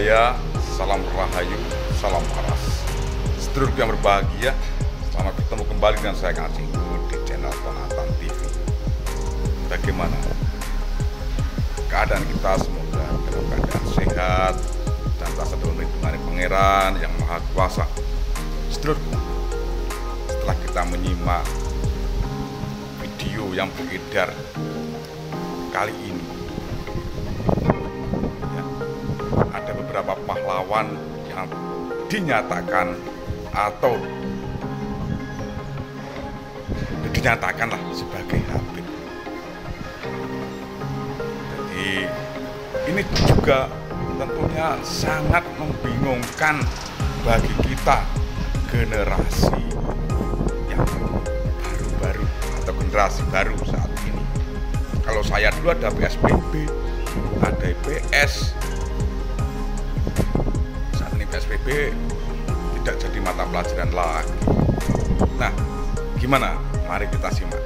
Budaya, salam rahayu, salam waras. Sedulur yang berbahagia, selamat bertemu kembali dengan saya Kang Cinggu di channel Tonatan TV. Bagaimana keadaan kita? Semoga dalam keadaan sehat dan tak dalam lindungan Pangeran yang Maha Kuasa. Sedulurku, setelah kita menyimak video yang beredar kali ini, ada beberapa pahlawan yang dinyatakan atau dinyatakanlah sebagai Habib. Jadi ini juga tentunya sangat membingungkan bagi kita generasi yang baru-baru atau generasi baru saat ini. Kalau saya dulu ada PSBB, ada IPS. Saat ini PSBB tidak jadi mata pelajaran lagi. Nah, gimana? Mari kita simak.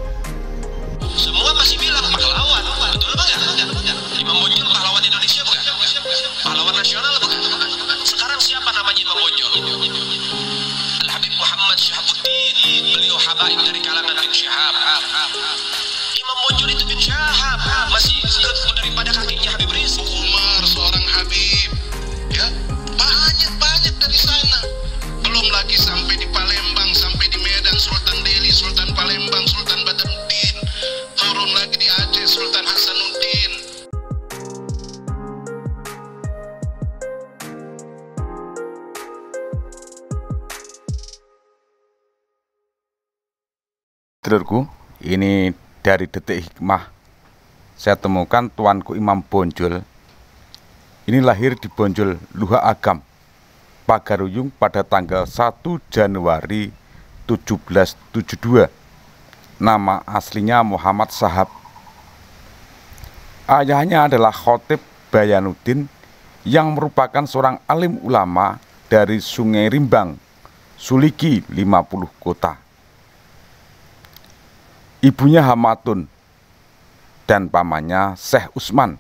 Semua masih bilang pahlawan, betul apa enggak? Imam Bonjol pahlawan Indonesia bukan? Pahlawan nasional bukan? Sekarang siapa namanya Imam Bonjol? Al-Habib Muhammad Syahabuddin, beliau habaib dari kalangan bin Syahab. Imam Bonjol itu bin Syahab, masih daripada kakeknya Habib Rizik. Umar seorang Habib, ya banyak dari sana. Belum lagi sampai di Palembang, sampai di Medan, Sultan Delhi, Sultan Palembang, Sultan Badruddin, turun lagi di Aceh, Sultan Hasanuddin. Sedulurku, ini dari Detik Hikmah. Saya temukan tuanku Imam Bonjol. Ini lahir di Bonjol, Luha Agam, Pagaruyung pada tanggal 1 Januari 1772. Nama aslinya Muhammad Sahab. Ayahnya adalah Khotib Bayanuddin yang merupakan seorang alim ulama dari Sungai Rimbang, Suliki 50 kota. Ibunya Hamatun dan pamannya Syekh Usman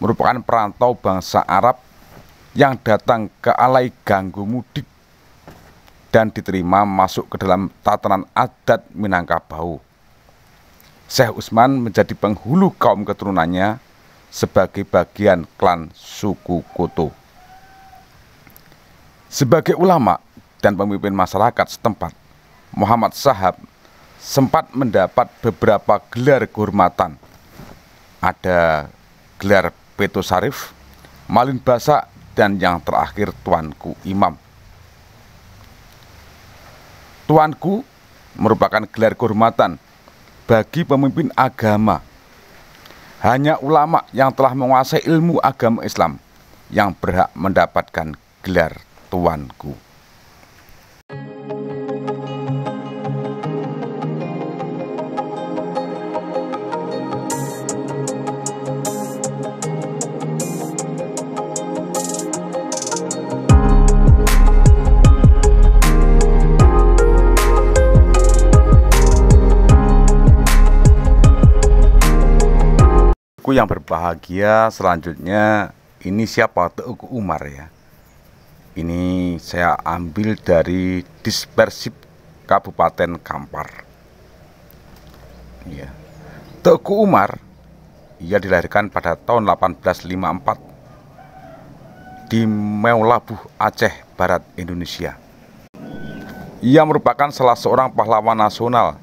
merupakan perantau bangsa Arab yang datang ke Alai Ganggu Mudik dan diterima masuk ke dalam tatanan adat Minangkabau. Syekh Usman menjadi penghulu kaum keturunannya sebagai bagian klan suku Koto. Sebagai ulama dan pemimpin masyarakat setempat, Muhammad Sahab sempat mendapat beberapa gelar kehormatan. Ada gelar Peto Sarif, Malin Basa, dan yang terakhir Tuanku Imam. Tuanku merupakan gelar kehormatan bagi pemimpin agama. Hanya ulama yang telah menguasai ilmu agama Islam yang berhak mendapatkan gelar Tuanku. Yang berbahagia selanjutnya, ini siapa? Teuku Umar ya. Ini saya ambil dari Dispersip Kabupaten Kampar. Ya. Teuku Umar, ia dilahirkan pada tahun 1854 di Meulabuh, Aceh Barat, Indonesia. Ia merupakan salah seorang pahlawan nasional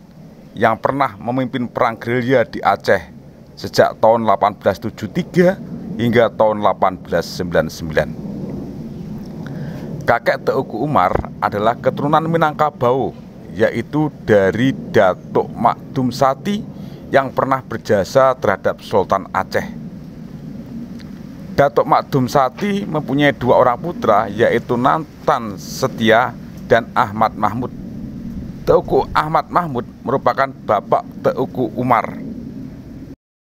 yang pernah memimpin perang gerilya di Aceh sejak tahun 1873 hingga tahun 1899. Kakek Teuku Umar adalah keturunan Minangkabau, yaitu dari Datuk Makdum Sati yang pernah berjasa terhadap Sultan Aceh. Datuk Makdum Sati mempunyai dua orang putra, yaitu Nantan Setia dan Ahmad Mahmud. Teuku Ahmad Mahmud merupakan bapak Teuku Umar.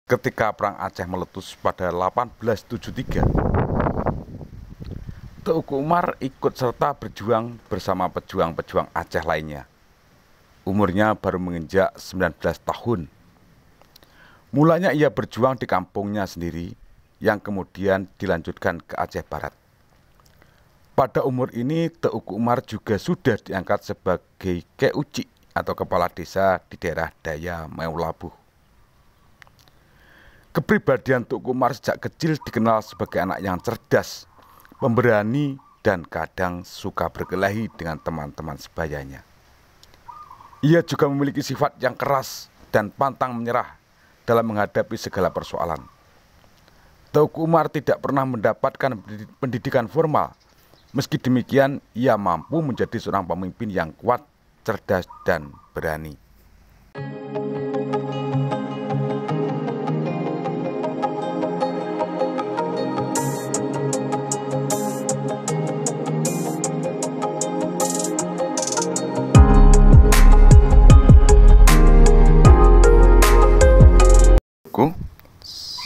Ketika Perang Aceh meletus pada 1873, Teuku Umar ikut serta berjuang bersama pejuang-pejuang Aceh lainnya. Umurnya baru menginjak 19 tahun. Mulanya ia berjuang di kampungnya sendiri yang kemudian dilanjutkan ke Aceh Barat. Pada umur ini, Teuku Umar juga sudah diangkat sebagai KUC atau kepala desa di daerah Daya Meulabuh. Kepribadian Teuku Umar sejak kecil dikenal sebagai anak yang cerdas, pemberani, dan kadang suka berkelahi dengan teman-teman sebayanya. Ia juga memiliki sifat yang keras dan pantang menyerah dalam menghadapi segala persoalan. Teuku Umar tidak pernah mendapatkan pendidikan formal. Meski demikian, ia mampu menjadi seorang pemimpin yang kuat, cerdas, dan berani.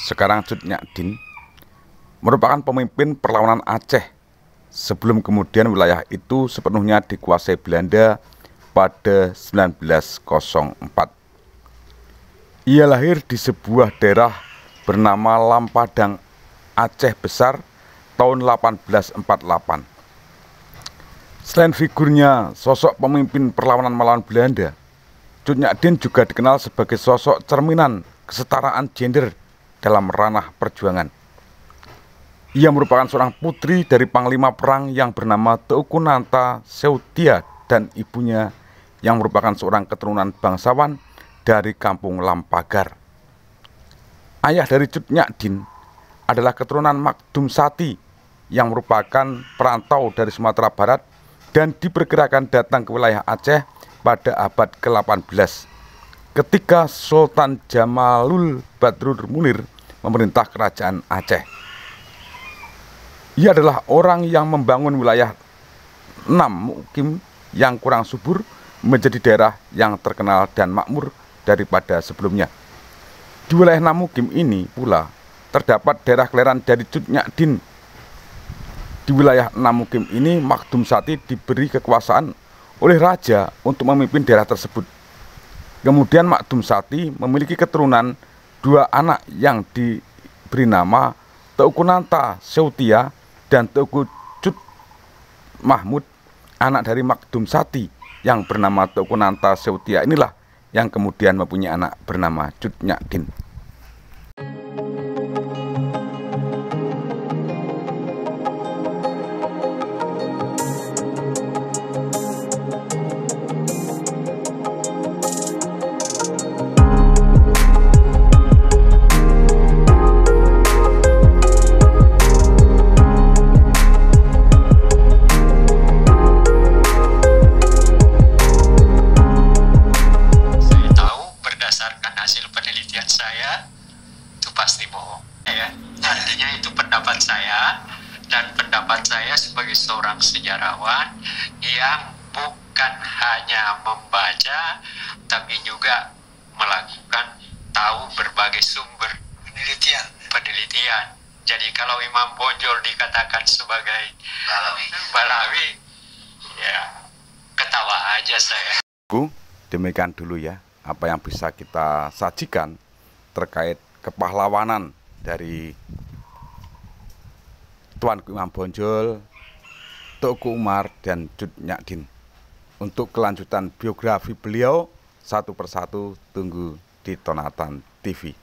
Sekarang Cut Nyak Dien merupakan pemimpin perlawanan Aceh sebelum kemudian wilayah itu sepenuhnya dikuasai Belanda pada 1904. Ia lahir di sebuah daerah bernama Lampadang, Aceh Besar tahun 1848. Selain figurnya sosok pemimpin perlawanan melawan Belanda, Cut Nyak Dien juga dikenal sebagai sosok cerminan kesetaraan gender dalam ranah perjuangan. Ia merupakan seorang putri dari panglima perang yang bernama Teuku Nanta Seutia dan ibunya yang merupakan seorang keturunan bangsawan dari kampung Lampagar. Ayah dari Cut Nyak Dien adalah keturunan Magdum Sati yang merupakan perantau dari Sumatera Barat dan diperkirakan datang ke wilayah Aceh pada abad ke-18 ketika Sultan Jamalul Badrul Munir memerintah kerajaan Aceh. Ia adalah orang yang membangun wilayah Nam Mukim yang kurang subur menjadi daerah yang terkenal dan makmur daripada sebelumnya. Di wilayah Nam Mukim ini pula terdapat daerah kelahiran dari Cut Nyak Dien. Di wilayah Nam Mukim ini, Magdum Sati diberi kekuasaan oleh raja untuk memimpin daerah tersebut. Kemudian Magdum Sati memiliki keturunan 2 anak yang diberi nama Teuku Nanta Seutia dan Teuku Cut Mahmud, anak dari Magdum Sati yang bernama Teuku Nanta Seutia inilah yang kemudian mempunyai anak bernama Cut Nyak Dien. Sebagai seorang sejarawan yang bukan hanya membaca tapi juga melakukan tahu berbagai sumber penelitian. Jadi kalau Imam Bonjol dikatakan sebagai Balawi, ya ketawa aja saya. Demikian dulu ya apa yang bisa kita sajikan terkait kepahlawanan dari Tuanku Imam Bonjol, Teuku Umar, dan Cut Nyak Dien. Untuk kelanjutan biografi beliau satu persatu tunggu di Tonatan TV.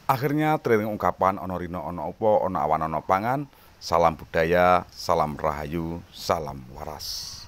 Akhirnya teriring ungkapan ono rino ono opo ono awan ono pangan, salam budaya, salam rahayu, salam waras.